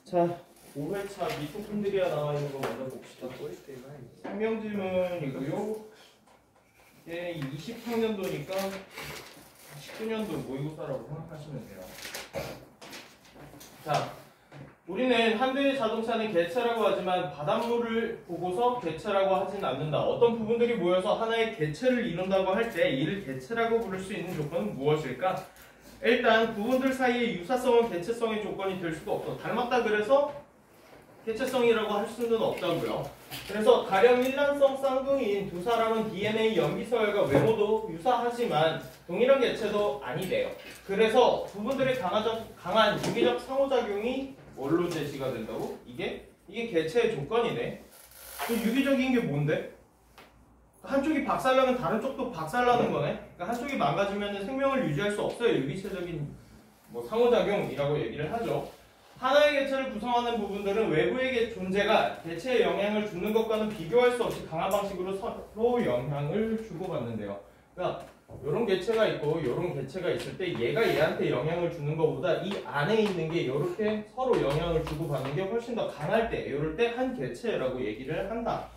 자, 5회차 미토콘드리아 나와 있는 거 먼저 봅시다. 생명 질문이고요. 이게 20학년도니까 19년도 모의고사라고 생각하시면 돼요. 자, 우리는 한 대의 자동차는 개체라고 하지만 바닷물을 보고서 개체라고 하진 않는다. 어떤 부분들이 모여서 하나의 개체를 이룬다고 할 때 이를 개체라고 부를 수 있는 조건은 무엇일까? 일단 부분들 사이의 유사성은 개체성의 조건이 될 수가 없어. 닮았다 그래서 개체성이라고 할 수는 없다고요. 그래서 가령 일란성 쌍둥이인 두 사람은 DNA 염기서열과 외모도 유사하지만 동일한 개체도 아니래요. 그래서 부분들의 강한 유기적 상호작용이 뭘로 제시가 된다고? 이게 개체의 조건이네. 유기적인 게 뭔데? 한쪽이 박살나면 다른 쪽도 박살나는 거네. 그러니까 한쪽이 망가지면 생명을 유지할 수 없어요. 유기체적인 상호작용이라고 얘기를 하죠. 하나의 개체를 구성하는 부분들은 외부의 존재가 개체에 영향을 주는 것과는 비교할 수 없이 강한 방식으로 서로 영향을 주고받는데요. 그러니까 이런 개체가 있고 이런 개체가 있을 때 얘가 얘한테 영향을 주는 것보다 이 안에 있는 게 이렇게 서로 영향을 주고받는 게 훨씬 더 강할 때 이럴 때 한 개체라고 얘기를 한다.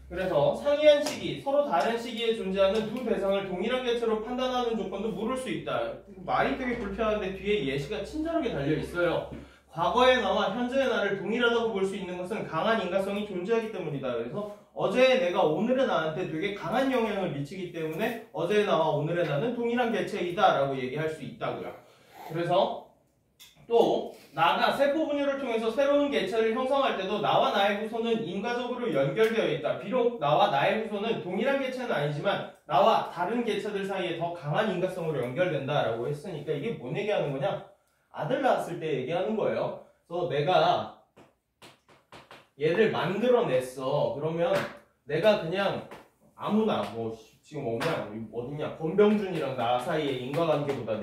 그래서 상이한 시기, 서로 다른 시기에 존재하는 두 대상을 동일한 개체로 판단하는 조건도 물을 수 있다. 말이 되게 불편한데 뒤에 예시가 친절하게 달려 있어요. 과거의 나와 현재의 나를 동일하다고 볼 수 있는 것은 강한 인과성이 존재하기 때문이다. 그래서 어제의 내가 오늘의 나한테 되게 강한 영향을 미치기 때문에 어제의 나와 오늘의 나는 동일한 개체이다 라고 얘기할 수 있다고요. 그래서 또 나가 세포 분열을 통해서 새로운 개체를 형성할 때도 나와 나의 후손은 인과적으로 연결되어 있다. 비록 나와 나의 후손은 동일한 개체는 아니지만 나와 다른 개체들 사이에 더 강한 인과성으로 연결된다 라고 했으니까 이게 뭔 얘기하는 거냐? 아들 낳았을 때 얘기하는 거예요. 그래서 내가 얘를 만들어냈어. 그러면 내가 그냥 아무나 지금 어디냐 권병준이랑 나 사이의 인과관계보다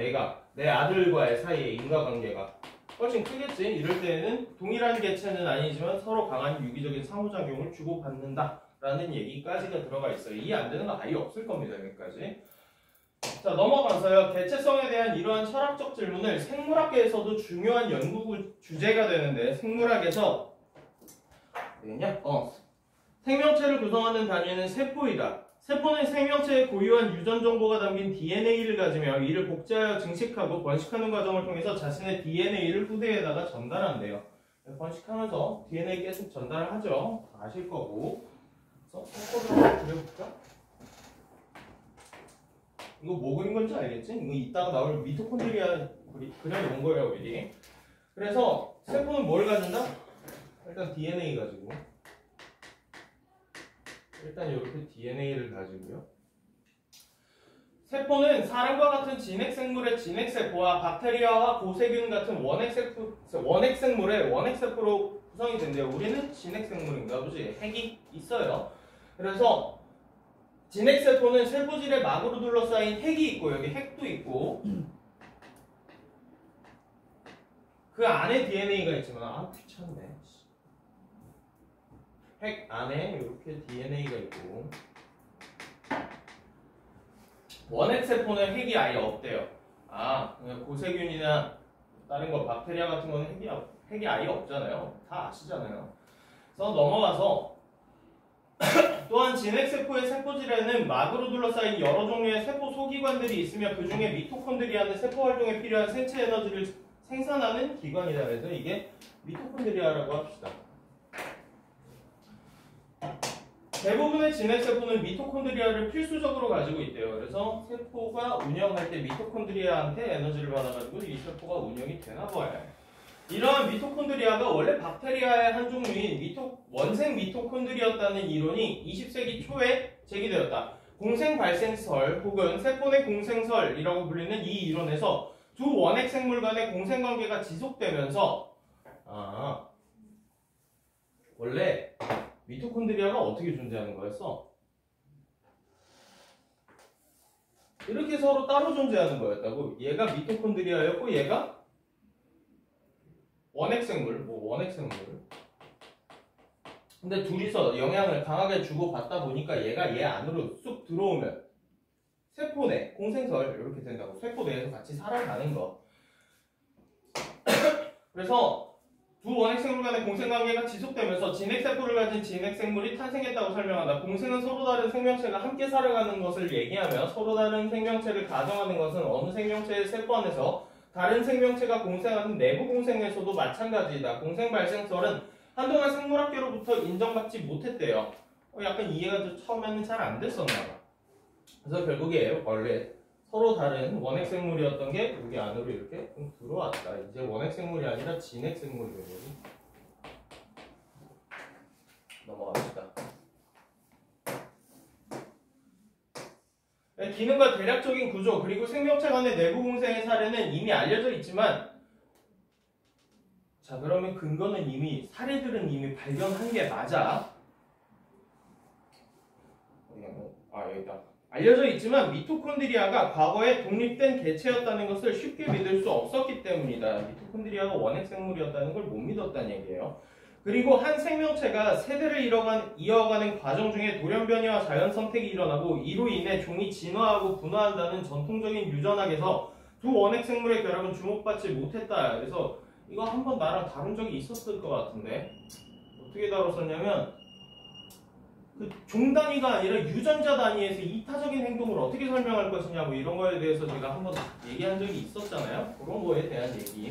내 아들과의 사이의 인과관계가 훨씬 크겠지. 이럴 때는 동일한 개체는 아니지만 서로 강한 유기적인 상호작용을 주고받는다 라는 얘기까지가 들어가 있어요. 이해 안 되는 거 아예 없을 겁니다. 여기까지. 자, 넘어가서요. 개체성에 대한 이러한 철학적 질문을 생물학계에서도 중요한 연구 주제가 되는데 생물학에서 생명체를 구성하는 단위는 세포이다. 세포는 생명체의 고유한 유전 정보가 담긴 DNA를 가지며 이를 복제하여 증식하고 번식하는 과정을 통해서 자신의 DNA를 후대에다가 전달한대요. 번식하면서 DNA 계속 전달을 하죠. 다 아실 거고. 그래서 세포를 한번 그려볼까? 이거 뭐 그린 건지 알겠지? 이거 이따가 나올 미토콘드리아 그려놓은 거예요, 미리. 그래서 세포는 뭘 가진다? 일단 DNA 가지고. 일단 이렇게 DNA를 가지고요. 세포는 사람과 같은 진핵생물의 진핵세포와 박테리아와 고세균 같은 원핵생물의 원핵세포로 구성이 된대요. 우리는 진핵생물인가 보지? 핵이 있어요. 그래서 진핵세포는 세포질의 막으로 둘러싸인 핵이 있고 여기 핵도 있고 그 안에 DNA가 있지만 귀찮네. 핵 안에 이렇게 DNA가 있고 원핵세포는 핵이 아예 없대요. 고세균이나 다른 거 박테리아 같은 거는 핵이 아예 없잖아요. 다 아시잖아요. 그래서 넘어가서 또한 진핵세포의 세포질에는 막으로 둘러싸인 여러 종류의 세포 소기관들이 있으며 그 중에 미토콘드리아는 세포 활동에 필요한 생체 에너지를 생산하는 기관이다. 그래서 이게 미토콘드리아라고 합시다. 대부분의 진핵세포는 미토콘드리아를 필수적으로 가지고 있대요. 그래서 세포가 운영할 때 미토콘드리아한테 에너지를 받아가지고 이 세포가 운영이 되나 봐요. 이러한 미토콘드리아가 원래 박테리아의 한 종류인 원생 미토콘드리아였다는 이론이 20세기 초에 제기되었다. 공생 발생설 혹은 세포 내 공생설이라고 불리는 이 이론에서 두 원핵 생물 간의 공생관계가 지속되면서 원래 미토콘드리아가 어떻게 존재하는 거였어? 이렇게 서로 따로 존재하는 거였다고. 얘가 미토콘드리아였고 얘가 원핵생물, 원핵생물. 근데 둘이서 영향을 강하게 주고받다 보니까 얘가 얘 안으로 쑥 들어오면 세포 내 공생설 이렇게 된다고. 세포 내에서 같이 살아가는 거. 그래서 두 원핵생물 간의 공생관계가 지속되면서 진핵세포를 가진 진핵생물이 탄생했다고 설명한다. 공생은 서로 다른 생명체가 함께 살아가는 것을 얘기하며 서로 다른 생명체를 가정하는 것은 어느 생명체의 세포 안에서 다른 생명체가 공생하는 내부 공생에서도 마찬가지이다. 공생 발생설은 한동안 생물학계로부터 인정받지 못했대요. 약간 이해가 처음에는 잘 안 됐었나 봐. 그래서 결국에 원래 서로 다른 원핵생물이었던 게 여기 안으로 이렇게 들어왔다. 이제 원핵생물이 아니라 진핵생물이 되거든. 넘어갑시다. 기능과 대략적인 구조 그리고 생명체 간의 내부 공생의 사례는 이미 알려져 있지만 자 그러면 근거는 이미 사례들은 이미 발견한 게 맞아. 여기다. 알려져 있지만 미토콘드리아가 과거에 독립된 개체였다는 것을 쉽게 믿을 수 없었기 때문이다. 미토콘드리아가 원핵생물이었다는 걸 못 믿었다는 얘기예요. 그리고 한 생명체가 세대를 이어가는 과정 중에 돌연변이와 자연선택이 일어나고 이로 인해 종이 진화하고 분화한다는 전통적인 유전학에서 두 원핵생물의 결합은 주목받지 못했다. 그래서 이거 한번 나랑 다룬 적이 있었을 것 같은데 어떻게 다뤘었냐면 그 종 단위가 아니라 유전자 단위에서 이타적인 행동을 어떻게 설명할 것이냐 뭐 이런 거에 대해서 제가 한번 얘기한 적이 있었잖아요. 그런 거에 대한 얘기.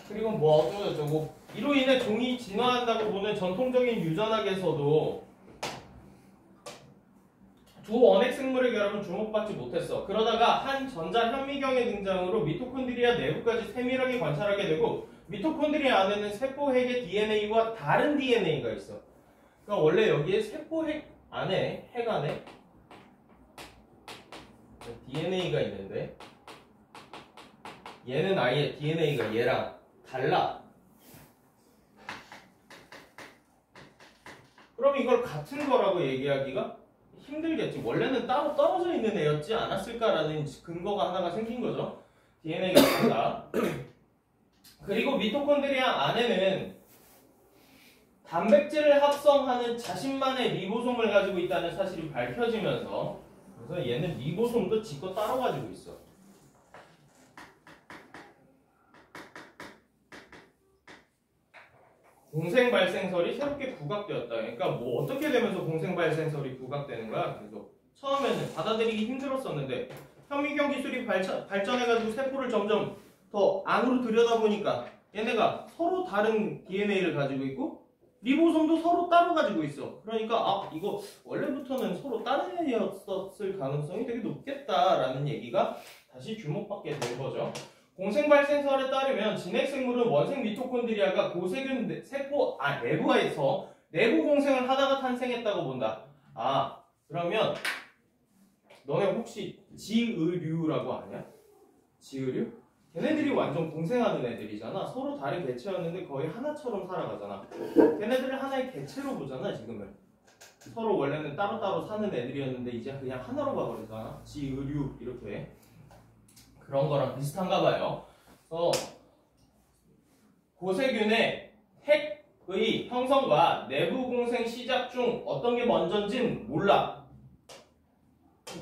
그리고 뭐 어쩌고저쩌고 이로 인해 종이 진화한다고 보는 전통적인 유전학에서도 두 원핵생물의 결합은 주목받지 못했어. 그러다가 한 전자 현미경의 등장으로 미토콘드리아 내부까지 세밀하게 관찰하게 되고 미토콘드리아 안에는 세포핵의 DNA와 다른 DNA가 있어. 그러니까 원래 여기에 세포핵 안에 핵 안에 DNA가 있는데 얘는 아예 DNA가 얘랑 달라. 그럼 이걸 같은 거라고 얘기하기가 힘들겠지. 원래는 따로 떨어져 있는 애였지 않았을까라는 근거가 하나가 생긴 거죠. DNA가 달라. 그리고 미토콘드리아 안에는 단백질을 합성하는 자신만의 리보솜을 가지고 있다는 사실이 밝혀지면서 그래서 얘는 리보솜도 지껏 따로 가지고 있어. 공생 발생설이 새롭게 부각되었다. 그러니까 뭐 어떻게 되면서 공생 발생설이 부각되는 거야? 그래서 처음에는 받아들이기 힘들었었는데 현미경 기술이 발전해가지고 세포를 점점 더 안으로 들여다보니까 얘네가 서로 다른 DNA를 가지고 있고 리보솜도 서로 따로 가지고 있어. 그러니까 이거 원래부터는 서로 다른 애였었을 가능성이 되게 높겠다라는 얘기가 다시 주목받게 된 거죠. 공생 발생설에 따르면 진핵생물은 원생 미토콘드리아가 고세균 세포 내부에서 내부 공생을 하다가 탄생했다고 본다. 그러면 너네 혹시 지의류라고 아냐? 지의류? 걔네들이 완전 공생하는 애들이잖아. 서로 다른 개체였는데 거의 하나처럼 살아가잖아. 걔네들을 하나의 개체로 보잖아 지금은. 서로 원래는 따로따로 사는 애들이었는데 이제 그냥 하나로 가버리잖아. 지의류 이렇게. 그런 거랑 비슷한가 봐요. 그래서 고세균의 핵의 형성과 내부 공생 시작 중 어떤 게 먼저인지는 몰라.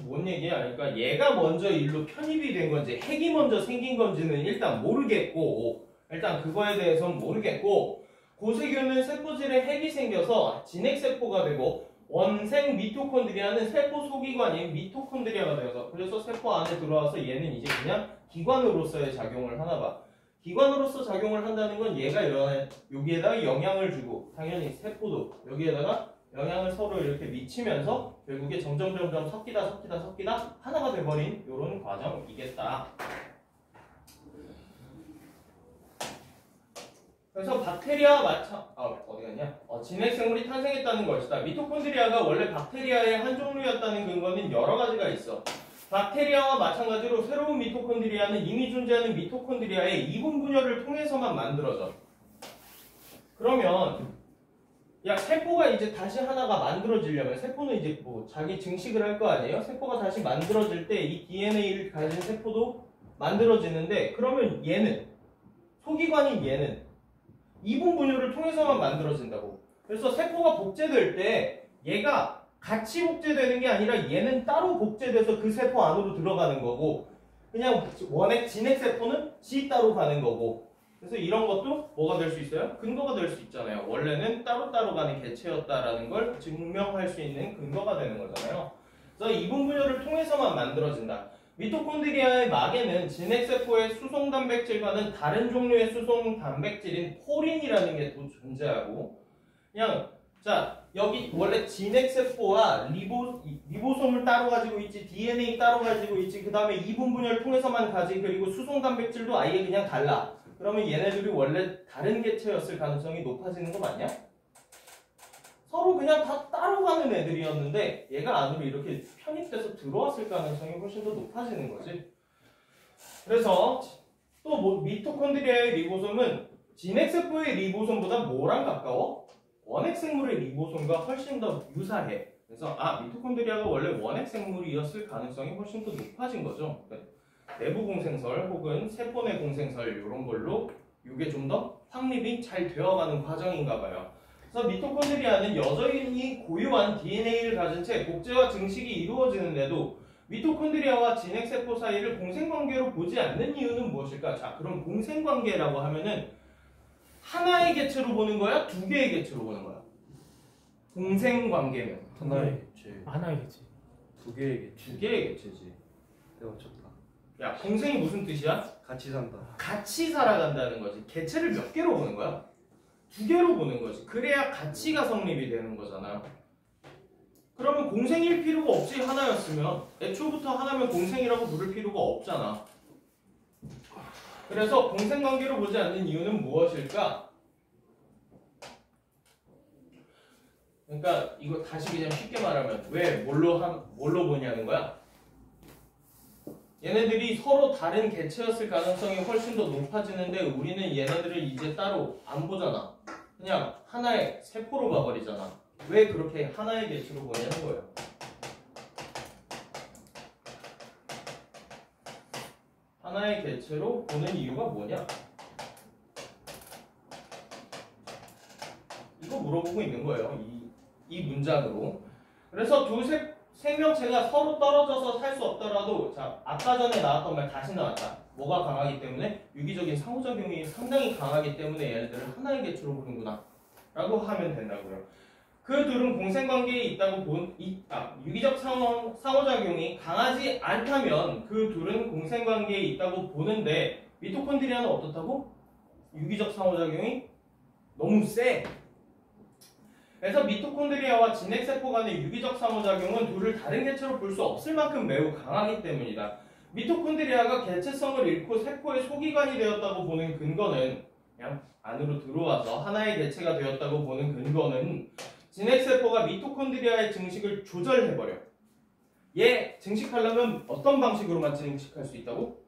뭔 얘기야? 그러니까 얘가 먼저 일로 편입이 된 건지 핵이 먼저 생긴 건지는 일단 모르겠고 일단 그거에 대해서는 모르겠고 고세균은 세포질에 핵이 생겨서 진핵세포가 되고 원생 미토콘드리아는 세포 소기관인 미토콘드리아가 되어서 그래서 세포 안에 들어와서 얘는 이제 그냥 기관으로서의 작용을 하나 봐. 기관으로서 작용을 한다는 건 얘가 여기에다가 영향을 주고 당연히 세포도 여기에다가 영향을 서로 이렇게 미치면서 결국에 점점 섞이다 하나가 돼버린 이런 과정이겠다. 그래서 박테리아와 어디 갔냐? 진핵생물이 탄생했다는 것이다. 미토콘드리아가 원래 박테리아의 한 종류였다는 근거는 여러 가지가 있어. 박테리아와 마찬가지로 새로운 미토콘드리아는 이미 존재하는 미토콘드리아의 이분 분열을 통해서만 만들어져. 그러면 세포가 이제 다시 하나가 만들어지려면 세포는 이제 뭐 자기 증식을 할 거 아니에요? 세포가 다시 만들어질 때 이 DNA를 가진 세포도 만들어지는데 그러면 얘는 소기관인 얘는 이분 분열을 통해서만 만들어진다고. 그래서 세포가 복제될 때 얘가 같이 복제되는 게 아니라 얘는 따로 복제돼서 그 세포 안으로 들어가는 거고 그냥 원핵 진핵세포는 지 따로 가는 거고. 그래서 세포가 복제될 때 얘가 같이 복제되는 게 아니라 얘는 따로 복제돼서 그 세포 안으로 들어가는 거고. 그냥 원핵 진핵세포는 지 따로 가는 거고. 그냥 원핵 진핵세포는 지 따로 가는 거고. 그냥 원핵 진핵세포는 지 따로 가는 거고. 그냥 그래서 이런 것도 뭐가 될 수 있어요? 근거가 될 수 있잖아요. 원래는 따로따로 가는 개체였다라는 걸 증명할 수 있는 근거가 되는 거잖아요. 그래서 이분 분열을 통해서만 만들어진다. 미토콘드리아의 막에는 진핵세포의 수송 단백질과는 다른 종류의 수송 단백질인 포린이라는 게 또 존재하고, 그냥 자 여기 원래 진핵세포와 리보솜을 따로 가지고 있지, DNA 따로 가지고 있지, 그 다음에 이분 분열을 통해서만 가지, 그리고 수송 단백질도 아예 그냥 달라. 그러면 얘네들이 원래 다른 개체였을 가능성이 높아지는 거 맞냐? 서로 그냥 다 따로 가는 애들이었는데 얘가 안으로 이렇게 편입돼서 들어왔을 가능성이 훨씬 더 높아지는 거지. 그래서 또 뭐 미토콘드리아의 리보솜은 진핵세포의 리보솜보다 뭐랑 가까워? 원핵생물의 리보솜과 훨씬 더 유사해. 그래서 미토콘드리아가 원래 원핵생물이었을 가능성이 훨씬 더 높아진 거죠. 내부 공생설 혹은 세포 내 공생설 이런 걸로 이게 좀 더 확립이 잘 되어가는 과정인가 봐요. 그래서 미토콘드리아는 여전히 고유한 DNA를 가진 채 복제와 증식이 이루어지는데도 미토콘드리아와 진핵세포 사이를 공생관계로 보지 않는 이유는 무엇일까? 자, 그럼 공생관계라고 하면은 하나의 개체로 보는 거야? 두 개의 개체로 보는 거야? 공생관계면 하나의 개체. 하나의 개체. 두 개의 개체. 두 개의 개체지. 내가 쳤다. 야, 공생이 무슨 뜻이야? 같이 산다. 같이 살아간다는 거지. 개체를 몇 개로 보는 거야? 두 개로 보는 거지. 그래야 가치가 성립이 되는 거잖아. 그러면 공생일 필요가 없지, 하나였으면. 애초부터 하나면 공생이라고 부를 필요가 없잖아. 그래서 공생관계로 보지 않는 이유는 무엇일까? 그러니까 이거 다시 그냥 쉽게 말하면 왜 뭘로 보냐는 거야? 얘네들이 서로 다른 개체였을 가능성이 훨씬 더 높아지는데 우리는 얘네들을 이제 따로 안 보잖아. 그냥 하나의 세포로 봐버리잖아. 왜 그렇게 하나의 개체로 보냐는 거예요. 하나의 개체로 보는 이유가 뭐냐? 이거 물어보고 있는 거예요. 이 문장으로. 그래서 두 생명체가 서로 떨어져서 살 수 없더라도, 자, 아까 전에 나왔던 말 다시 나왔다. 뭐가 강하기 때문에? 유기적인 상호작용이 상당히 강하기 때문에 얘네들을 하나의 개체로 보는구나 라고 하면 된다고요. 그 둘은 공생관계에 있다고 유기적 상호작용이 강하지 않다면 그 둘은 공생관계에 있다고 보는데, 미토콘드리아는 어떻다고? 유기적 상호작용이 너무 세. 그래서 미토콘드리아와 진핵세포 간의 유기적 상호작용은 둘을 다른 개체로 볼 수 없을 만큼 매우 강하기 때문이다. 미토콘드리아가 개체성을 잃고 세포의 소기관이 되었다고 보는 근거는, 그냥 안으로 들어와서 하나의 개체가 되었다고 보는 근거는 진핵세포가 미토콘드리아의 증식을 조절해버려. 얘 증식하려면 어떤 방식으로만 증식할 수 있다고?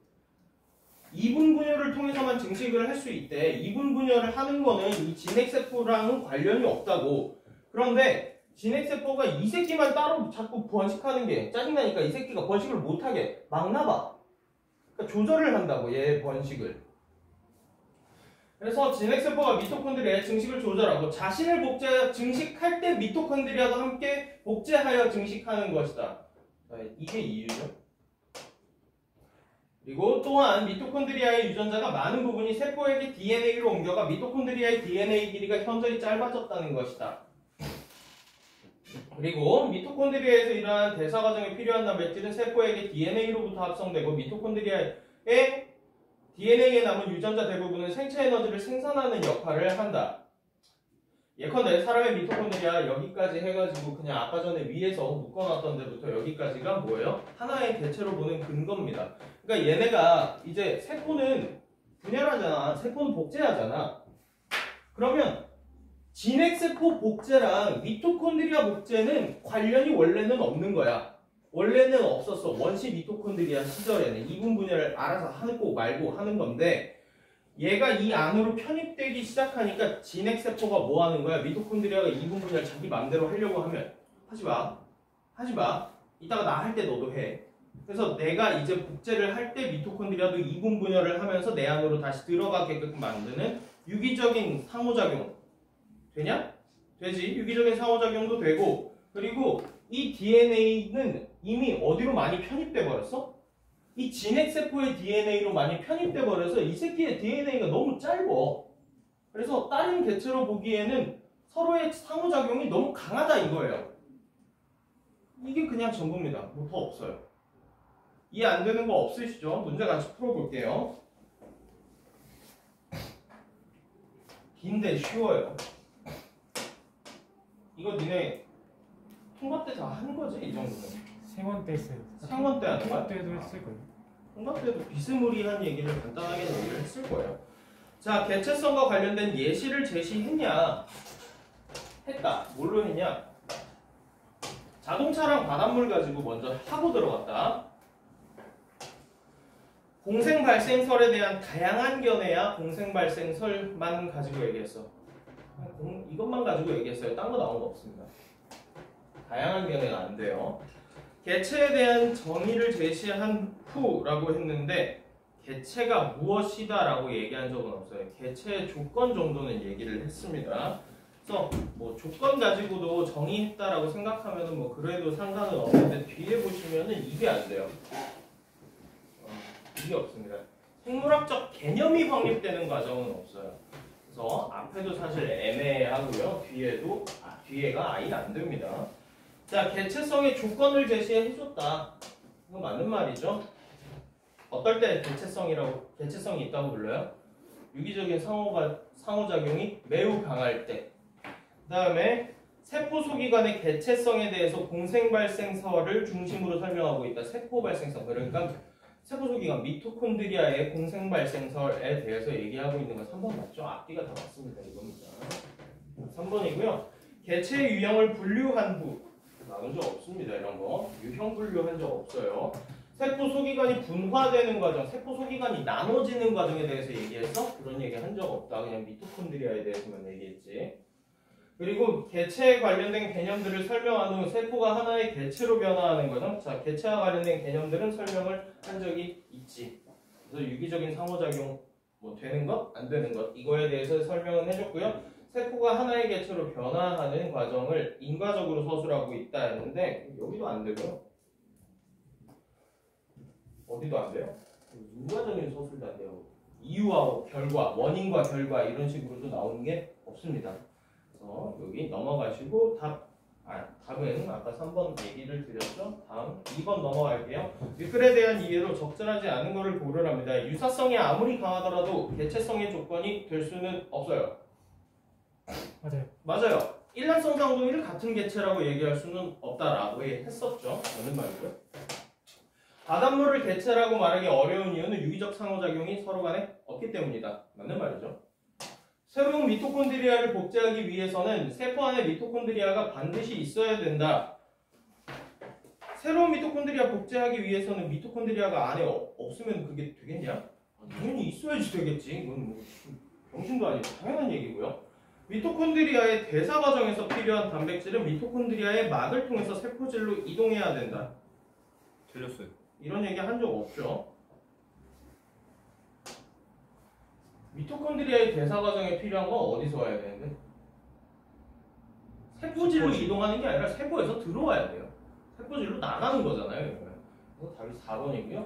이분 분열을 통해서만 증식을 할 수 있대. 이분 분열을 하는 거는 이 진핵세포랑은 관련이 없다고. 그런데 진핵세포가 이 새끼만 따로 자꾸 번식하는 게 짜증나니까 이 새끼가 번식을 못하게 막나봐. 그러니까 조절을 한다고, 얘 번식을. 그래서 진핵세포가 미토콘드리아의 증식을 조절하고 자신을 증식할 때 미토콘드리아도 함께 복제하여 증식하는 것이다. 이게 이유죠. 그리고 또한 미토콘드리아의 유전자가 많은 부분이 세포에게 DNA로 옮겨가 미토콘드리아의 DNA 길이가 현저히 짧아졌다는 것이다. 그리고 미토콘드리아에서 일어나는 대사 과정에 필요한 단백질은 세포에게 DNA로부터 합성되고 미토콘드리아의 DNA에 남은 유전자 대부분은 생체 에너지를 생산하는 역할을 한다. 예컨대 사람의 미토콘드리아 여기까지 해가지고 그냥 아까 전에 위에서 묶어놨던 데부터 여기까지가 뭐예요? 하나의 개체로 보는 근거입니다. 그러니까 얘네가 이제 세포는 분열하잖아. 세포는 복제하잖아. 그러면 진핵세포 복제랑 미토콘드리아 복제는 관련이 원래는 없는 거야. 원래는 없었어. 원시 미토콘드리아 시절에는 이분 분열을 알아서 하고 말고 하는 건데, 얘가 이 안으로 편입되기 시작하니까 진핵세포가 뭐 하는 거야? 미토콘드리아가 이분 분열 자기 마음대로 하려고 하면 하지 마. 하지 마. 이따가 나 할 때 너도 해. 그래서 내가 이제 복제를 할 때 미토콘드리아도 이분 분열을 하면서 내 안으로 다시 들어가게끔 만드는 유기적인 상호작용. 되냐? 되지. 유기적인 상호작용도 되고, 그리고 이 DNA는 이미 어디로 많이 편입돼 버렸어? 이 진핵세포의 DNA로 많이 편입돼 버려서 이 새끼의 DNA가 너무 짧아. 그래서 다른 개체로 보기에는 서로의 상호작용이 너무 강하다 이거예요. 이게 그냥 전부입니다. 뭐 더 없어요. 이해 안 되는 거 없으시죠? 문제 같이 풀어볼게요. 긴데 쉬워요. 이거 니네 통과 때 다 한 거지? 이 정도는. 생원 때 했어요. 상원 때 하는 거야? 통과 때도 했을 거예요. 통과 때도 비스무리한 얘기를 간단하게 얘기를 했을 거예요. 자, 개체성과 관련된 예시를 제시했냐? 했다. 뭘로 했냐? 자동차랑 바닷물 가지고 먼저 하고 들어갔다. 공생발생설에 대한 다양한 견해야 공생발생설만 가지고 얘기했어. 이것만 가지고 얘기했어요. 딴 거 나온 거 없습니다. 다양한 견해가 안 돼요. 개체에 대한 정의를 제시한 후라고 했는데 개체가 무엇이다 라고 얘기한 적은 없어요. 개체의 조건 정도는 얘기를 했습니다. 그래서 뭐 조건 가지고도 정의했다라고 생각하면은 뭐 그래도 상관은 없는데 뒤에 보시면은 이게 안 돼요. 이게 없습니다. 생물학적 개념이 확립되는 과정은 없어요. 그래서 앞에도 사실 애매하고요. 뒤에가 아예 안 됩니다. 자, 개체성의 조건을 제시해줬다. 이거 맞는 말이죠. 어떨 때 개체성이 있다고 불러요? 유기적인 상호작용이 매우 강할 때. 그 다음에 세포 소기관의 개체성에 대해서 공생발생설을 중심으로 설명하고 있다. 세포 발생설. 그러니까 세포 소기관 미토콘드리아의 공생발생설에 대해서 얘기하고 있는 건 3번 맞죠? 앞뒤가 다 맞습니다. 이겁니다. 3번이고요. 개체의 유형을 분류한 후 나눈 적 없습니다. 이런 거. 유형 분류한 적 없어요. 세포 소기관이 분화되는 과정, 세포 소기관이 나눠지는 과정에 대해서 얘기했어? 그런 얘기 한 적 없다. 그냥 미토콘드리아에 대해서만 얘기했지. 그리고 개체에 관련된 개념들을 설명한 후 세포가 하나의 개체로 변화하는 과정. 자, 개체와 관련된 개념들은 설명을 한 적이 있지. 그래서 유기적인 상호작용 뭐 되는 것, 안 되는 것 이거에 대해서 설명은 해줬고요. 세포가 하나의 개체로 변화하는 과정을 인과적으로 서술하고 있다 했는데 여기도 안 되고요. 어디도 안 돼요? 인과적인 서술도 안 돼요. 이유와 결과, 원인과 결과 이런 식으로도 나오는 게 없습니다. 그래서 여기 넘어가시고 답은 아까 3번 얘기를 드렸죠. 다음 2번 넘어갈게요. 미끌에 대한 이해로 적절하지 않은 것을 고려합니다. 유사성이 아무리 강하더라도 개체성의 조건이 될 수는 없어요. 맞아요. 일란성 상동이를 같은 개체라고 얘기할 수는 없다라고 했었죠. 맞는 말이고요. 바닷물을 개체라고 말하기 어려운 이유는 유기적 상호작용이 서로 간에 없기 때문이다. 맞는 말이죠. 새로운 미토콘드리아를 복제하기 위해서는 세포 안에 미토콘드리아가 반드시 있어야 된다. 새로운 미토콘드리아 복제하기 위해서는 미토콘드리아가 안에 없으면 그게 되겠냐? 당연히 있어야지 되겠지. 이건 뭐 병신도 아니고 당연한 얘기고요. 미토콘드리아의 대사 과정에서 필요한 단백질은 미토콘드리아의 막을 통해서 세포질로 이동해야 된다. 틀렸어요. 이런 얘기 한 적 없죠. 미토콘드리아의 대사 과정에 필요한 건 어디서 와야 되는데? 세포질로 이동하는 게 아니라 세포에서 들어와야 돼요. 세포질로 나가는 거잖아요. 그래서 답이 4번이고요.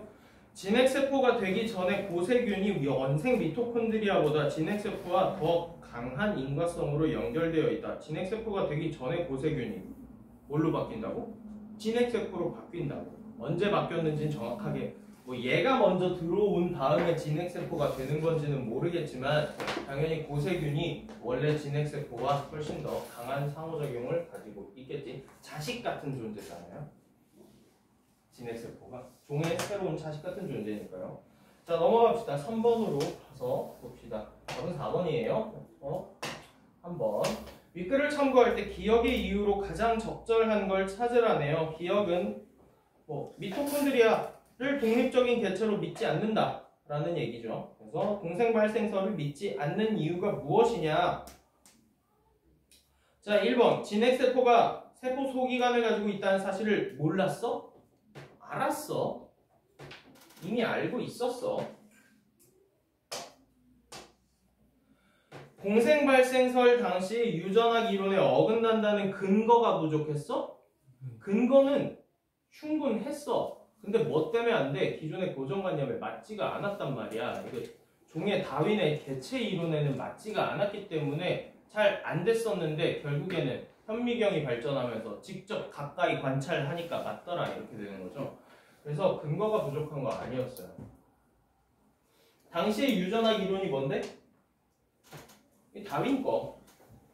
진핵세포가 되기 전에 고세균이 원생 미토콘드리아보다 진핵세포와 더 강한 인과성으로 연결되어 있다. 진핵세포가 되기 전에 고세균이 뭘로 바뀐다고? 진핵세포로 바뀐다고. 언제 바뀌었는지는 정확하게 뭐 얘가 먼저 들어온 다음에 진핵세포가 되는 건지는 모르겠지만 당연히 고세균이 원래 진핵세포와 훨씬 더 강한 상호작용을 가지고 있겠지. 자식 같은 존재잖아요. 진핵세포가 종의 새로운 자식 같은 존재니까요. 자, 넘어갑시다. 3번으로 가서 봅시다. 답은 4번이에요. 한번 윗글을 참고할 때 기억의 이유로 가장 적절한 걸 찾으라네요. 기억은 미토콘드리아를 독립적인 개체로 믿지 않는다라는 얘기죠. 그래서 공생발생설을 믿지 않는 이유가 무엇이냐? 자, 1번 진핵세포가 세포 소기관을 가지고 있다는 사실을 몰랐어? 알았어. 이미 알고 있었어. 공생발생설 당시 유전학 이론에 어긋난다는 근거가 부족했어? 근거는 충분했어. 근데 뭐 때문에 안 돼? 기존의 고정관념에 맞지가 않았단 말이야. 이거 종의 다윈의 개체 이론에는 맞지가 않았기 때문에 잘 안 됐었는데 결국에는 현미경이 발전하면서 직접 가까이 관찰하니까 맞더라 이렇게 되는 거죠. 그래서 근거가 부족한 거 아니었어요. 당시의 유전학 이론이 뭔데? 이 다윈 거.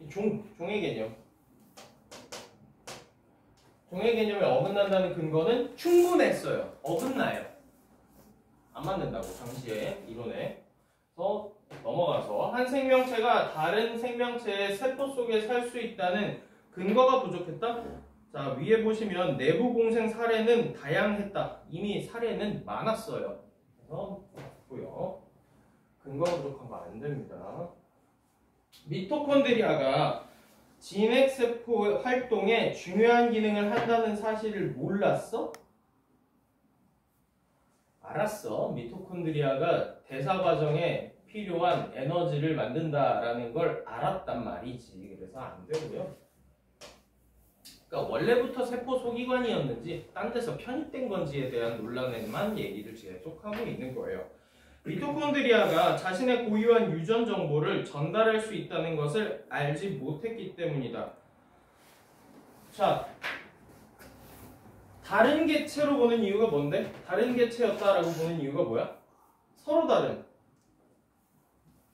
종의 개념. 종의 개념에 어긋난다는 근거는 충분했어요. 어긋나요. 안 맞는다고 당시의 이론에. 그래서 넘어가서 한 생명체가 다른 생명체의 세포 속에 살 수 있다는 근거가 부족했다. 자, 위에 보시면 내부 공생 사례는 다양했다. 이미 사례는 많았어요. 그래서 맞고요. 근거가 부족한 거 안 됩니다. 미토콘드리아가 진핵세포 활동에 중요한 기능을 한다는 사실을 몰랐어? 알았어. 미토콘드리아가 대사 과정에 필요한 에너지를 만든다라는 걸 알았단 말이지. 그래서 안 되고요. 그러니까 원래부터 세포 소기관이었는지 딴 데서 편입된 건지에 대한 논란에만 얘기를 계속하고 있는 거예요. 미토콘드리아가 자신의 고유한 유전 정보를 전달할 수 있다는 것을 알지 못했기 때문이다. 자, 다른 개체로 보는 이유가 뭔데? 다른 개체였다라고 보는 이유가 뭐야? 서로 다른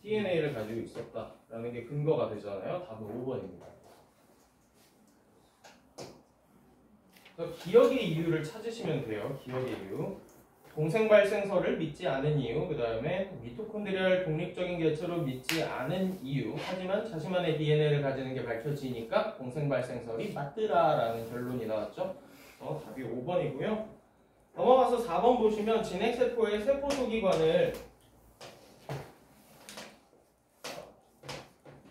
DNA를 가지고 있었다라는 게 근거가 되잖아요. 답은 5번입니다. 기억의 이유를 찾으시면 돼요. 기억의 이유. 동생발생설을 믿지 않은 이유, 그 다음에 미토콘드리아를 독립적인 개체로 믿지 않은 이유, 하지만 자신만의 DNA를 가지는 게 밝혀지니까 동생발생설이 맞더라라는 결론이 나왔죠. 답이 5번이고요. 넘어가서 4번 보시면 진핵세포의 세포 소기관을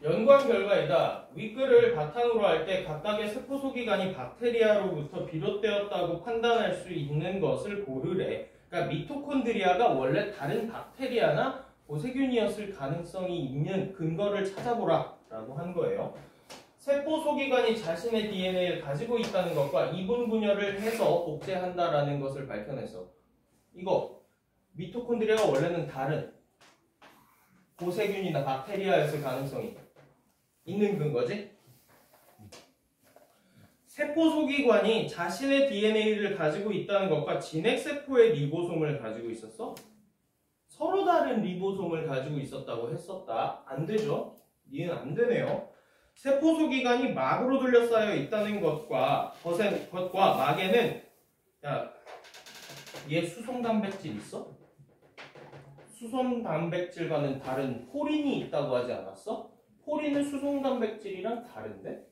연구한 결과이다. 윗글을 바탕으로 할 때 각각의 세포 소기관이 박테리아로부터 비롯되었다고 판단할 수 있는 것을 고르래. 그러니까 미토콘드리아가 원래 다른 박테리아나 고세균이었을 가능성이 있는 근거를 찾아보라 라고 한 거예요. 세포 소기관이 자신의 DNA를 가지고 있다는 것과 이분 분열을 해서 복제한다라는 것을 밝혀냈어. 이거 미토콘드리아가 원래는 다른 고세균이나 박테리아였을 가능성이 있는 근거지? 세포 소기관이 자신의 DNA를 가지고 있다는 것과 진핵세포의 리보솜을 가지고 있었어? 서로 다른 리보솜을 가지고 있었다고 했었다. 안 되죠? 이해는 안 되네요. 세포 소기관이 막으로 둘러싸여 있다는 것과 막에는 야, 얘 수송 단백질 있어? 수송 단백질과는 다른 포린이 있다고 하지 않았어? 포린은 수송 단백질이랑 다른데?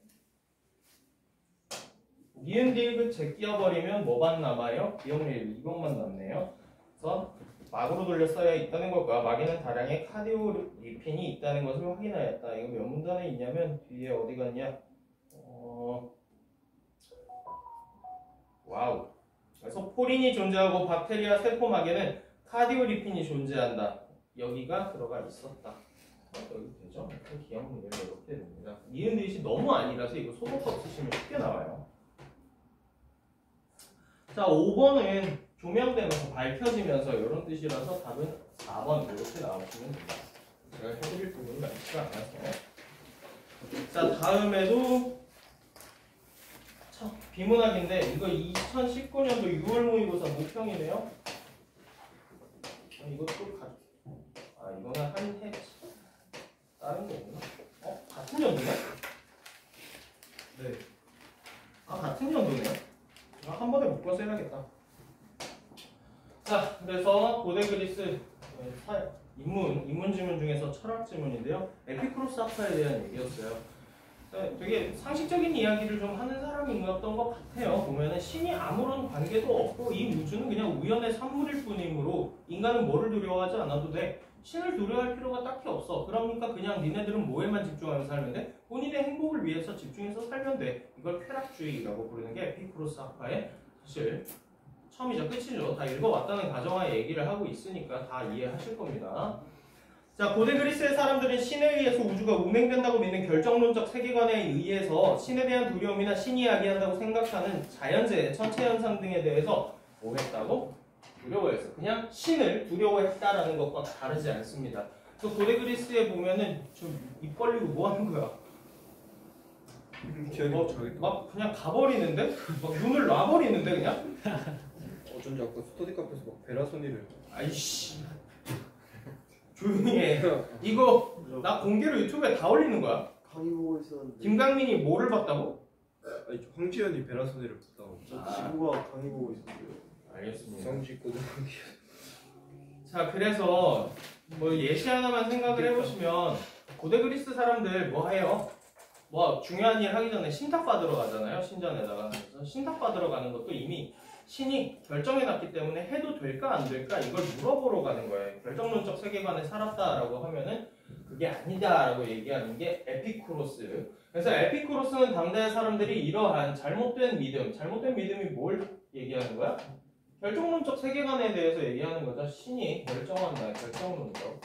니은 디귿 제끼어버리면 뭐만 남아요? 기억력 2번만 남네요. 그래서 막으로 돌려싸여 있다는 것과 막에는 다량의 카디오리핀이 있다는 것을 확인하였다. 이거 몇 문단에 있냐면 뒤에 어디 갔냐? 와우. 그래서 포린이 존재하고 박테리아 세포막에는 카디오리핀이 존재한다. 여기가 들어가 있었다. 여기 되죠? 기억력이 이렇게 됩니다. 니은 디귿이 너무 아니라서 이거 소거법 쓰시면 쉽게 나와요. 자, 5번은 조명되면서 밝혀지면서 이런 뜻이라서 답은 4번 이렇게 나오시면 됩니다. 제가 해드릴 부분이 많지가 않아서. 자, 다음에도 비문학인데 이거 2019년도 6월 모의고사 모평이네요. 이것도 이거는 한 해 다른 거구나. 같은 연도네? 네. 같은 연도네. 한 번에 묶어서 해야겠다. 자, 그래서 고대 그리스 인문 지문 중에서 철학 지문인데요. 에피쿠로스 학파에 대한 얘기였어요. 되게 상식적인 이야기를 좀 하는 사람이었던 것 같아요. 보면은 신이 아무런 관계도 없고 이 우주는 그냥 우연의 산물일 뿐이므로 인간은 뭐를 두려워하지 않아도 돼. 신을 두려워할 필요가 딱히 없어. 그러니까 그냥 니네들은 뭐에만 집중하면서 살면 돼? 본인의 행복을 위해서 집중해서 살면 돼. 이걸 쾌락주의라고 부르는 게 에피쿠로스 학파의 사실 처음이자 끝이죠. 다 읽어왔다는 가정하에 얘기를 하고 있으니까 다 이해하실 겁니다. 자, 고대 그리스의 사람들은 신에 의해서 우주가 운행된다고 믿는 결정론적 세계관에 의해서 신에 대한 두려움이나 신이 야기한다고 생각하는 자연재해, 천체현상 등에 대해서 뭐 했다고? 두려워했어. 그냥 신을 두려워했다라는 것과 다르지 않습니다. 또 고대 그리스에 보면은 좀 입 벌리고 뭐 하는 거야? 막 그냥 가버리는데? 막 눈을 놔버리는데 그냥? 어쩐지 아까 스터디 카페에서 막 베라소니를 아이씨 조용히 해. 이거 나 공개로 유튜브에 다 올리는 거야. 강의 보고 있었는데 김강민이 뭐를 봤다고? 아니 황지연이 베라소니를 봤다고. 저 친구가 강의 보고 있었어요. 알겠습니다. 성지 고등학교. 자, 그래서 뭐 예시 하나만 생각을 해보시면 고대 그리스 사람들 뭐 해요? 뭐 중요한 일 하기 전에 신탁 받으러 가잖아요. 신전에다가. 그래서 신탁 받으러 가는 것도 이미 신이 결정해놨기 때문에 해도 될까 안 될까 이걸 물어보러 가는 거예요. 결정론적 세계관에 살았다라고 하면은 그게 아니다라고 얘기하는 게 에피쿠로스. 그래서 에피쿠로스는 당대 사람들이 이러한 잘못된 믿음이 뭘 얘기하는 거야? 결정론적 세계관에 대해서 얘기하는 거죠. 신이 결정한다. 결정론적.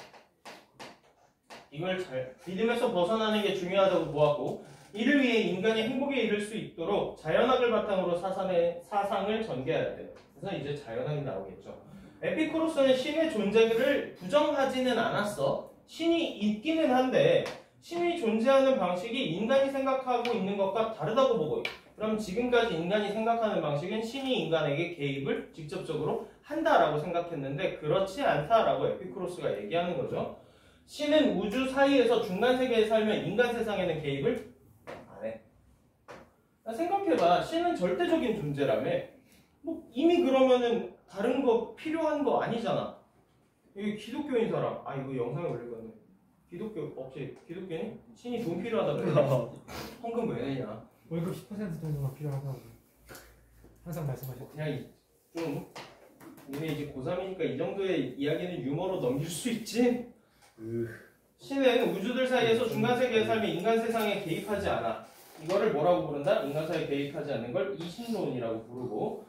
이걸 잘 믿음에서 벗어나는 게 중요하다고 보았고 이를 위해 인간이 행복에 이를 수 있도록 자연학을 바탕으로 사상을 전개해야 돼요. 그래서 이제 자연학이 나오겠죠. 에피쿠로스는 신의 존재를 부정하지는 않았어. 신이 있기는 한데 신이 존재하는 방식이 인간이 생각하고 있는 것과 다르다고 보고 그럼 지금까지 인간이 생각하는 방식은 신이 인간에게 개입을 직접적으로 한다라고 생각했는데 그렇지 않다라고 에피쿠로스가 얘기하는 거죠. 신은 우주 사이에서 중간 세계에 살면 인간 세상에는 개입을 안 해. 생각해봐. 신은 절대적인 존재라며. 뭐 이미 그러면은 다른 거 필요한 거 아니잖아. 여기 기독교인 사람. 아 이거 영상에 올릴 건데. 기독교 혹시 기독교인? 신이 돈 필요하다 그래. 헌금 왜 내냐? 월급 10% 정도가 필요하다고 항상 말씀하셨죠. 그냥 좀 우리 이제 고3이니까 이 정도의 이야기는 유머로 넘길 수 있지? 신은 우주들 사이에서 중간 세계에 살면 인간 세상에 개입하지 않아. 이거를 뭐라고 부른다? 인간 사이에 개입하지 않는 걸 이신론이라고 부르고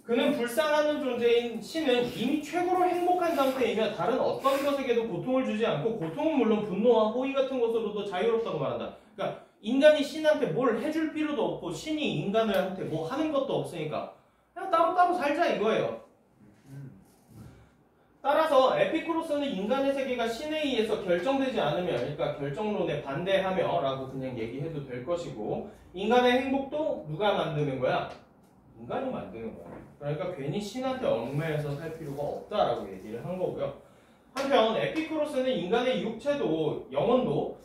그는 불쌍하는 존재인 신은 이미 최고로 행복한 상태이며 다른 어떤 것에게도 고통을 주지 않고 고통은 물론 분노와 호의 같은 것으로도 자유롭다고 말한다. 그러니까 인간이 신한테 뭘 해줄 필요도 없고 신이 인간한테 뭐 하는 것도 없으니까 그냥 따로따로 살자 이거예요. 따라서 에피쿠로스는 인간의 세계가 신에 의해서 결정되지 않으며 그러니까 결정론에 반대하며 라고 그냥 얘기해도 될 것이고 인간의 행복도 누가 만드는 거야? 인간이 만드는 거야. 그러니까 괜히 신한테 얽매여서 살 필요가 없다라고 얘기를 한 거고요. 한편 에피쿠로스는 인간의 육체도 영혼도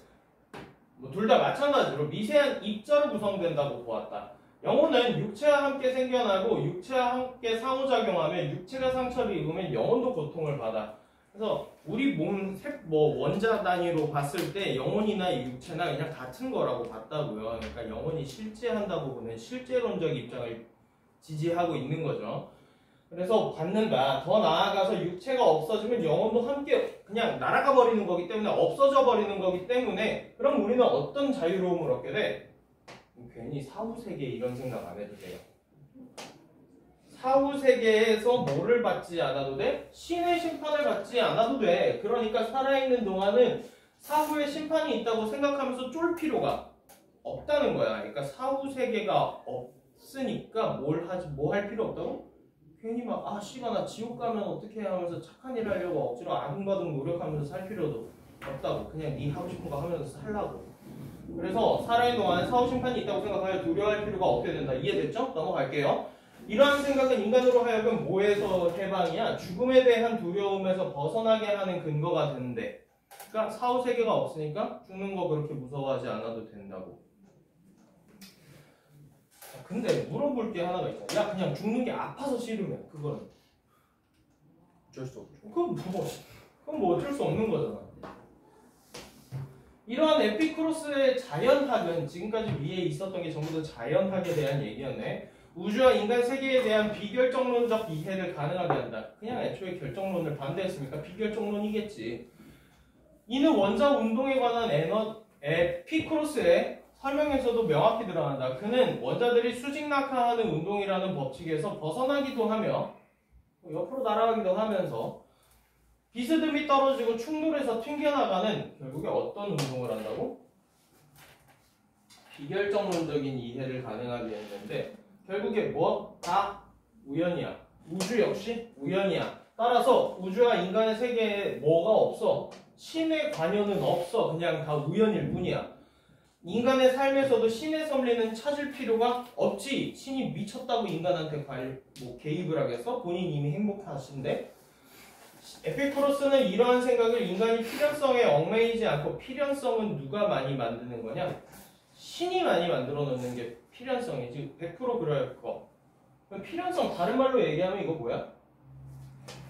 뭐 둘 다 마찬가지로 미세한 입자로 구성된다고 보았다. 영혼은 육체와 함께 생겨나고 육체와 함께 상호작용하며 육체가 상처를 입으면 영혼도 고통을 받아. 그래서 우리 몸 원자 단위로 봤을 때 영혼이나 육체나 그냥 같은 거라고 봤다고요. 그러니까 영혼이 실제한다고 보는 실제론적 입장을 지지하고 있는 거죠. 그래서 받는다. 더 나아가서 육체가 없어지면 영혼도 함께 그냥 날아가 버리는 거기 때문에 없어져 버리는 거기 때문에 그럼 우리는 어떤 자유로움을 얻게 돼? 괜히 사후세계 이런 생각 안 해도 돼요. 사후세계에서 뭐를 받지 않아도 돼? 신의 심판을 받지 않아도 돼. 그러니까 살아있는 동안은 사후에 심판이 있다고 생각하면서 쫄 필요가 없다는 거야. 그러니까 사후세계가 없으니까 뭐 할 필요 없다고? 괜히 막 씨가 나 지옥 가면 어떻게 해 하면서 착한 일 하려고 억지로 아둥바둥 노력하면서 살 필요도 없다고. 그냥 네 하고 싶은 거 하면서 살라고. 그래서 살아있는 동안 사후 심판이 있다고 생각하여 두려워할 필요가 없게 된다. 이해됐죠? 넘어갈게요. 이러한 생각은 인간으로 하여금 뭐에서 해방이야? 죽음에 대한 두려움에서 벗어나게 하는 근거가 되는데 그러니까 사후 세계가 없으니까 죽는 거 그렇게 무서워하지 않아도 된다고. 근데 물어볼 게 하나가 있어. 야 그냥 죽는 게 아파서 싫으면 그거는 어쩔 수 없죠. 그건 뭐 어쩔 수 없는 거잖아. 이러한 에피쿠로스의 자연학은 지금까지 위에 있었던 게 전부 다 자연학에 대한 얘기였네. 우주와 인간 세계에 대한 비결정론적 이해를 가능하게 한다. 그냥 애초에 결정론을 반대했으니까 비결정론이겠지. 이는 원자 운동에 관한 에피쿠로스의 설명에서도 명확히 드러난다. 그는 원자들이 수직낙하하는 운동이라는 법칙에서 벗어나기도 하며 옆으로 날아가기도 하면서 비스듬히 떨어지고 충돌해서 튕겨나가는 결국에 어떤 운동을 한다고? 비결정론적인 이해를 가능하게 했는데 결국에 뭐? 다 우연이야. 우주 역시 우연이야. 따라서 우주와 인간의 세계에 뭐가 없어. 신의 관여는 없어. 그냥 다 우연일 뿐이야. 인간의 삶에서도 신의 섭리는 찾을 필요가 없지. 신이 미쳤다고 인간한테 개입을 하겠어? 본인 이미 행복하신데. 에피쿠로스는 이러한 생각을 인간이 필연성에 얽매이지 않고, 필연성은 누가 많이 만드는 거냐? 신이 많이 만들어 놓는 게 필연성이지. 100% 그럴 거. 그럼 필연성 다른 말로 얘기하면 이거 뭐야?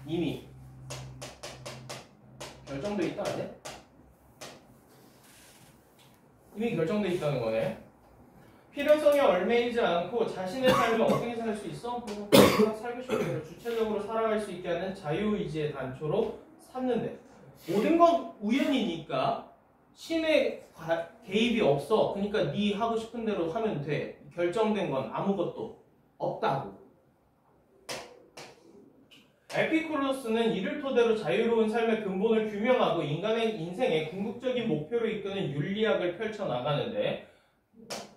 이미 결정돼 있다 아니야? 이미 결정돼 있다는 거네. 필연성에 얽매이지 않고 자신의 삶을 어떻게 살 수 있어? 살고 싶은 대로 주체적으로 살아갈 수 있게 하는 자유의지의 단초로 삼는데, 모든 건 우연이니까 신의 개입이 없어. 그러니까 네 하고 싶은 대로 하면 돼. 결정된 건 아무것도 없다고. 에피쿠로스는 이를 토대로 자유로운 삶의 근본을 규명하고 인간의 인생의 궁극적인 목표를 이끄는 윤리학을 펼쳐나가는데,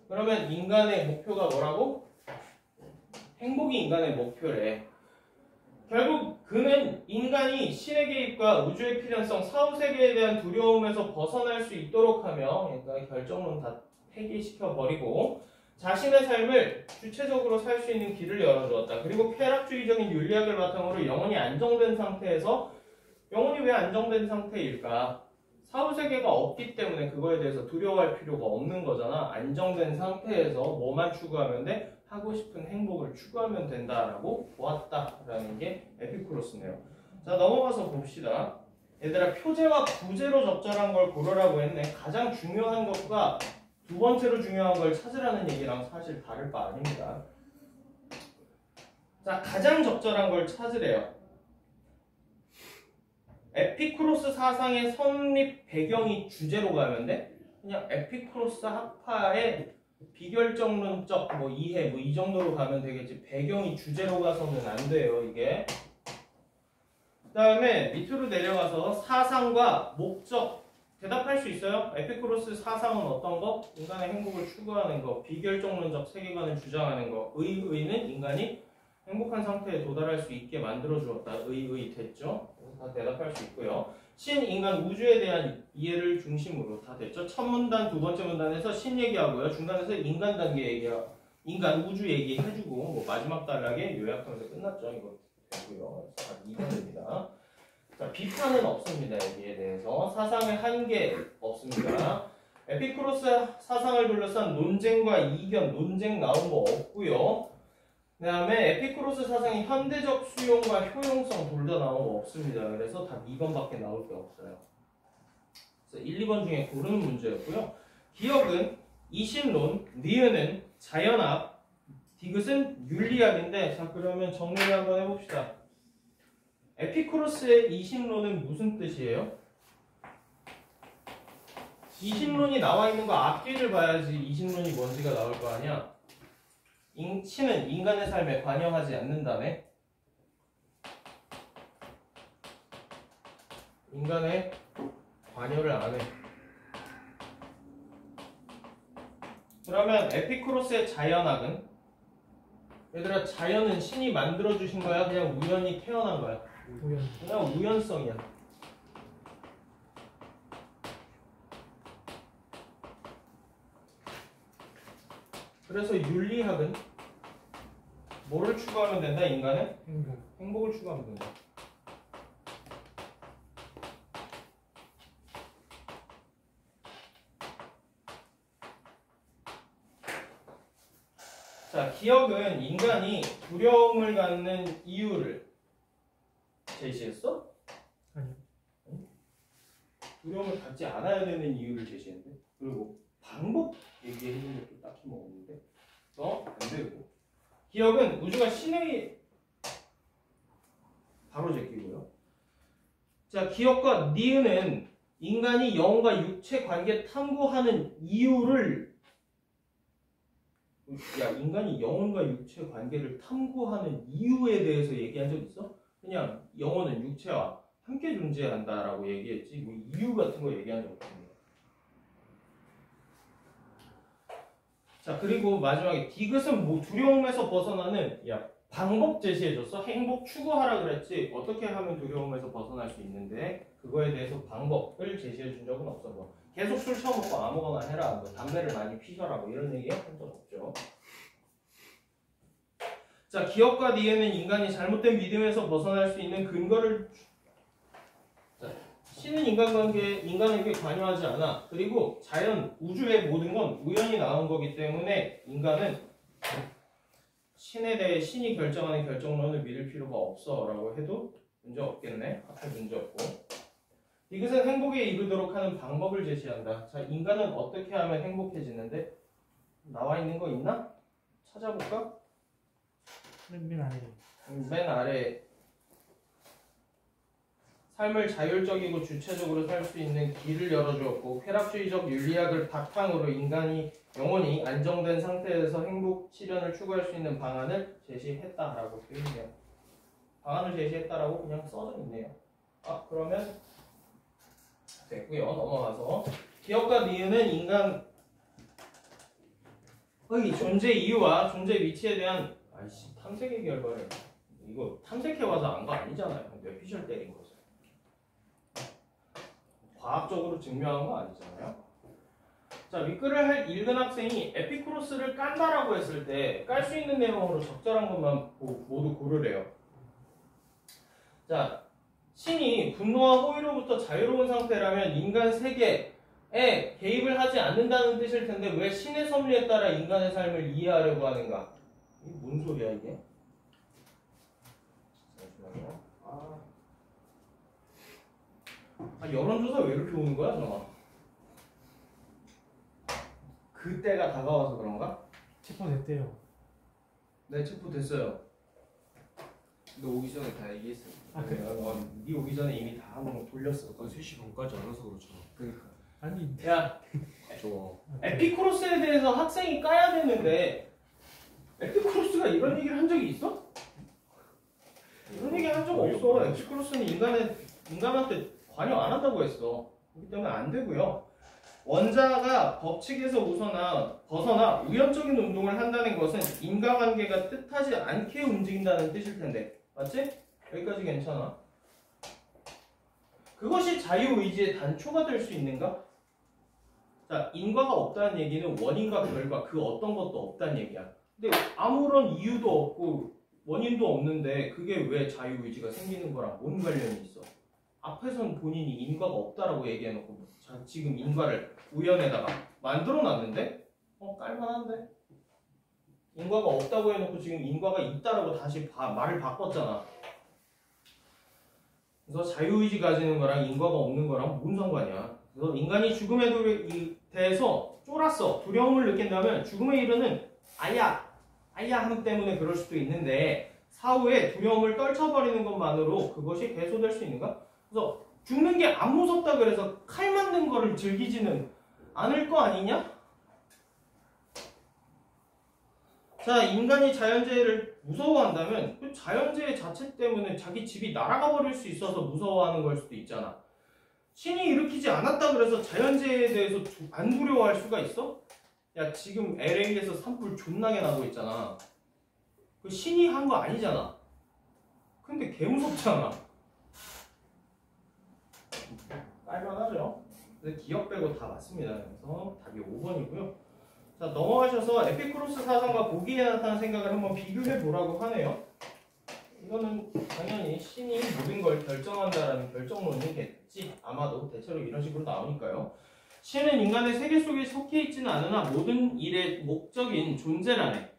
그러면 인간의 목표가 뭐라고? 행복이 인간의 목표래. 결국 그는 인간이 신의 개입과 우주의 필연성, 사후세계에 대한 두려움에서 벗어날 수 있도록 하며, 그러니까 결정론 다 폐기시켜버리고 자신의 삶을 주체적으로 살 수 있는 길을 열어주었다. 그리고 쾌락주의적인 윤리학을 바탕으로 영혼이 안정된 상태에서, 영혼이 왜 안정된 상태일까? 사후세계가 없기 때문에 그거에 대해서 두려워할 필요가 없는 거잖아. 안정된 상태에서 뭐만 추구하면 돼? 하고 싶은 행복을 추구하면 된다라고 보았다라는 게 에피쿠로스네요. 자, 넘어가서 봅시다. 얘들아, 표제와 부제로 적절한 걸 고르라고 했네. 가장 중요한 것과 두 번째로 중요한 걸 찾으라는 얘기랑 사실 다를 바 아닙니다. 자, 가장 적절한 걸 찾으래요. 에피쿠로스 사상의 성립 배경이 주제로 가면 돼? 그냥 에피쿠로스 학파의 비결정론적 이해 이 정도로 가면 되겠지. 배경이 주제로 가서는 안 돼요, 이게. 그 다음에 밑으로 내려가서 사상과 목적 대답할 수 있어요? 에피쿠로스 사상은 어떤 거? 인간의 행복을 추구하는 거, 비결정론적 세계관을 주장하는 거, 의는 인간이 행복한 상태에 도달할 수 있게 만들어 주었다. 의 됐죠? 다 대답할 수 있고요. 신, 인간, 우주에 대한 이해를 중심으로 다 됐죠? 첫 문단, 두 번째 문단에서 신 얘기하고요. 중간에서 인간 단계 얘기하고, 인간, 우주 얘기해주고, 마지막 단락에 요약하면서 끝났죠. 이거 되고요. 자, 2번입니다. 자, 비판은 없습니다. 여기에 대해서. 사상의 한계 없습니다. 에피쿠로스 사상을 둘러싼 논쟁과 이견, 논쟁 나온 거 없고요. 그 다음에 에피쿠로스 사상의 현대적 수용과 효용성 둘 다 나온 거 없습니다. 그래서 다 2번밖에 나올 게 없어요. 그래서 1, 2번 중에 고르는 문제였고요. 기억은 이심론, 니은은 자연학, 디귿은 윤리학인데, 자, 그러면 정리를 한번 해봅시다. 에피쿠로스의 이심론은 무슨 뜻이에요? 이심론이 나와 있는 거 앞뒤를 봐야지 이심론이 뭔지가 나올 거 아니야. 신은 인간의 삶에 관여하지 않는다네. 인간의 관여를 안 해. 그러면 에피쿠로스의 자연학은? 얘들아, 자연은 신이 만들어주신 거야? 그냥 우연히 태어난 거야? 그냥 우연성이야. 그래서 윤리학은 뭐를 추구하면 된다? 인간은? 행복을 추구하면 된다. 자, 기억은 인간이 두려움을 갖는 이유를 제시했어? 아니요. 두려움을 갖지 않아야 되는 이유를 제시했는데, 그리고 방법 얘기해주는 것도 딱히 없는데, 안 되고. 기억은 우주가 신의 바로 제끼고요. 자, 기억과 니은은 인간이 영과 육체 관계 탐구하는 이유를, 야, 인간이 영혼과 육체 관계를 탐구하는 이유에 대해서 얘기한 적 있어? 그냥 영혼은 육체와 함께 존재한다라고 얘기했지, 이유 같은 거 얘기한 적 없습니다. 자, 그리고 마지막에 디귿은 두려움에서 벗어나는 방법 제시해줬어. 행복 추구하라 그랬지. 어떻게 하면 두려움에서 벗어날 수 있는데 그거에 대해서 방법을 제시해준 적은 없어. 뭐 계속 술 처먹고 아무거나 해라. 뭐 담배를 많이 피셔라. 뭐 이런 얘기 한 적 없죠. 자, 기업과 니에는 인간이 잘못된 믿음에서 벗어날 수 있는 근거를 신은 인간에게 관여하지 않아. 그리고 자연, 우주의 모든 건 우연히 나온 거기 때문에 인간은 신에 대해 신이 결정하는 결정론을 믿을 필요가 없어 라고 해도 문제 없겠네. 앞에 문제 없고. 이것은 행복에 이르도록 하는 방법을 제시한다. 자, 인간은 어떻게 하면 행복해지는데? 나와 있는 거 있나? 찾아볼까? 맨 아래. 맨 아래 삶을 자율적이고 주체적으로 살 수 있는 길을 열어주었고 쾌락주의적 윤리학을 바탕으로 인간이 영원히 안정된 상태에서 행복 실현을 추구할 수 있는 방안을 제시했다라고 되어있네요. 방안을 제시했다라고 그냥 써져 있네요. 그러면 됐고요. 넘어가서 기업과 니은은 인간의 존재 이유와 존재 위치에 대한 탐색의 결과를 이거 탐색해와서 안 거 아니잖아요. 뇌피셜 때린 거죠. 과학적으로 증명한 거 아니잖아요. 자, 윗글을 읽은 학생이 에피쿠로스를 깐다라고 했을 때 깔 수 있는 내용으로 적절한 것만 모두 고르래요. 자, 신이 분노와 호의로부터 자유로운 상태라면 인간 세계에 개입을 하지 않는다는 뜻일 텐데 왜 신의 섭리에 따라 인간의 삶을 이해하려고 하는가? 이게 뭔 소리야 이게? 잠시만요. 여론조사 왜 이렇게 오는 거야, 정아? 그때가 다가와서 그런가? 체포됐대요. 네, 체포됐어요. 너 오기 전에 다 얘기했어. 그래? 네 오기 전에 이미 다 한번 돌렸어. 3시 반까지 안 와서 그렇잖아. 그러니까. 아니, 야, 좋아. 에피쿠로스에 대해서 학생이 까야 되는데 에피쿠로스가 이런 얘기를 한 적이 있어? 이런 얘기 한 적 없어. 에피쿠로스는 인간한테 관여 안 한다고 했어. 그렇기 때문에 안 되고요. 원자가 법칙에서 벗어나 우연적인 운동을 한다는 것은 인과관계가 뜻하지 않게 움직인다는 뜻일 텐데. 맞지? 여기까지 괜찮아. 그것이 자유의지의 단초가 될 수 있는가? 자, 인과가 없다는 얘기는 원인과 결과 그 어떤 것도 없다는 얘기야. 근데 아무런 이유도 없고 원인도 없는데 그게 왜 자유의지가 생기는 거랑 뭔 관련이 있어? 앞에선 본인이 인과가 없다라고 얘기해놓고 자, 지금 인과를 우연에다가 만들어놨는데? 깔만한데? 인과가 없다고 해놓고 지금 인과가 있다라고 다시 말을 바꿨잖아. 그래서 자유의지 가지는 거랑 인과가 없는 거랑 뭔 상관이야. 그래서 인간이 죽음에 대해서 쫄았어. 두려움을 느낀다면 죽음에 이르는 아야함 때문에 그럴 수도 있는데 사후에 두려움을 떨쳐버리는 것만으로 그것이 해소될 수 있는가? 그래서 죽는 게 안 무섭다 그래서 칼 맞는 거를 즐기지는 않을 거 아니냐? 자, 인간이 자연재해를 무서워한다면 그 자연재해 자체 때문에 자기 집이 날아가 버릴 수 있어서 무서워하는 걸 수도 있잖아. 신이 일으키지 않았다 그래서 자연재해에 대해서 안 두려워할 수가 있어? 야, 지금 LA에서 산불 존나게 나고 있잖아. 그 신이 한 거 아니잖아. 근데 개 무섭잖아. 깔만하죠? 근데 기억 빼고 다 맞습니다. 그래서 답이 5번이고요. 자, 넘어가셔서 에피쿠로스 사상과 보기에 나타난 생각을 한번 비교해 보라고 하네요. 이거는 당연히 신이 모든 걸 결정한다라는 결정론이겠지. 아마도 대체로 이런 식으로 나오니까요. 신은 인간의 세계 속에 속해 있지는 않으나 모든 일의 목적인 존재라네.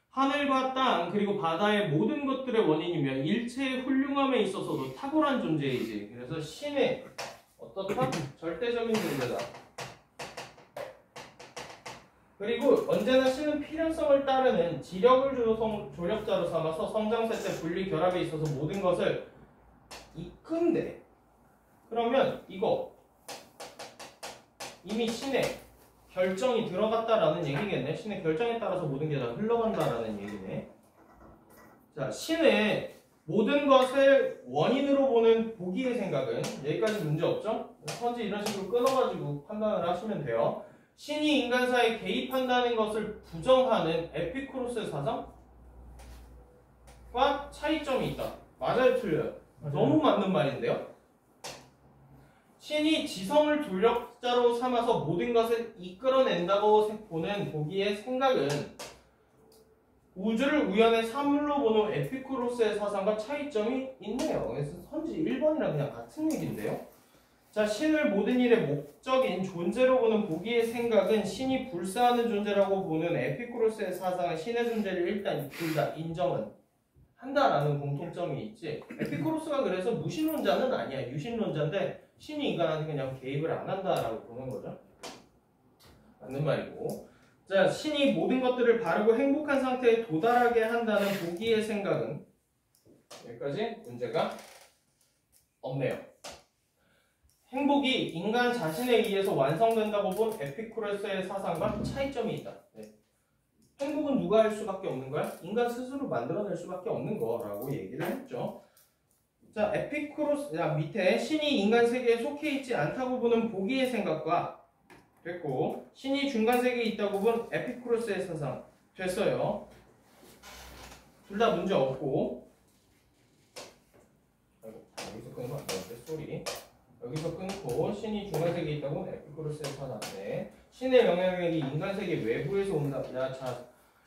하늘과 땅 그리고 바다의 모든 것들의 원인이며 일체의 훌륭함에 있어서도 탁월한 존재이지. 그래서 신의 어떻다? 절대적인 존재다. 그리고 언제나 신은 필연성을 따르는 지력을 조력자로 삼아서 성장세 때 분리 결합에 있어서 모든 것을 이끈대. 그러면 이거 이미 신의 결정이 들어갔다라는 얘기겠네. 신의 결정에 따라서 모든 게 다 흘러간다라는 얘기네. 자, 신의 모든 것을 원인으로 보는 보기의 생각은 여기까지 문제 없죠? 현재 이런 식으로 끊어가지고 판단을 하시면 돼요. 신이 인간사에 개입한다는 것을 부정하는 에피쿠로스의 사상? 과 차이점이 있다. 맞아요, 틀려요? 맞아요. 너무 맞는 말인데요. 신이 지성을 동력자로 삼아서 모든 것을 이끌어낸다고 보는 보기의 생각은 우주를 우연의 사물로 보는 에피쿠로스의 사상과 차이점이 있네요. 그래서 선지 1번이랑 그냥 같은 얘기인데요. 자, 신을 모든 일의 목적인 존재로 보는 보기의 생각은 신이 불사하는 존재라고 보는 에피쿠로스의 사상은 신의 존재를 일단 둘 다 인정은 한다라는 공통점이 있지. 에피쿠로스가 그래서 무신론자는 아니야. 유신론자인데 신이 인간한테 그냥 개입을 안 한다라고 보는 거죠. 맞는 말이고. 자, 신이 모든 것들을 바르고 행복한 상태에 도달하게 한다는 보기의 생각은 여기까지 문제가 없네요. 행복이 인간 자신에 의해서 완성된다고 본 에피쿠로스의 사상과 차이점이 있다. 네. 행복은 누가 할 수밖에 없는 거야? 인간 스스로 만들어낼 수밖에 없는 거라고 얘기를 했죠. 자, 에피쿠로스 밑에 신이 인간 세계에 속해 있지 않다고 보는 보기의 생각과 됐고, 신이 중간 세계에 있다고 본 에피쿠로스의 사상 됐어요. 둘 다 문제 없고. 아이고, 여기서 끊으면 안 되는데 소리. 여기서 끊고 신이 중간 세계에 있다고 본 에피쿠로스의 사상. 네. 신의 영향력이 인간 세계 외부에서 온다. 야, 자,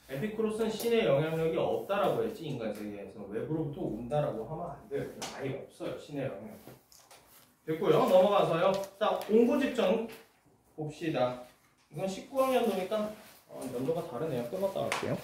에피쿠로스는 신의 영향력이 없다라고 했지. 인간 세계에서 외부로부터 온다라고 하면 안 돼요. 아예 없어요. 신의 영향력. 됐고요. 넘어가서요. 자, 온고집정 봅시다. 이건 19학년도니까 연도가 다르네요. 끊었다 할게요.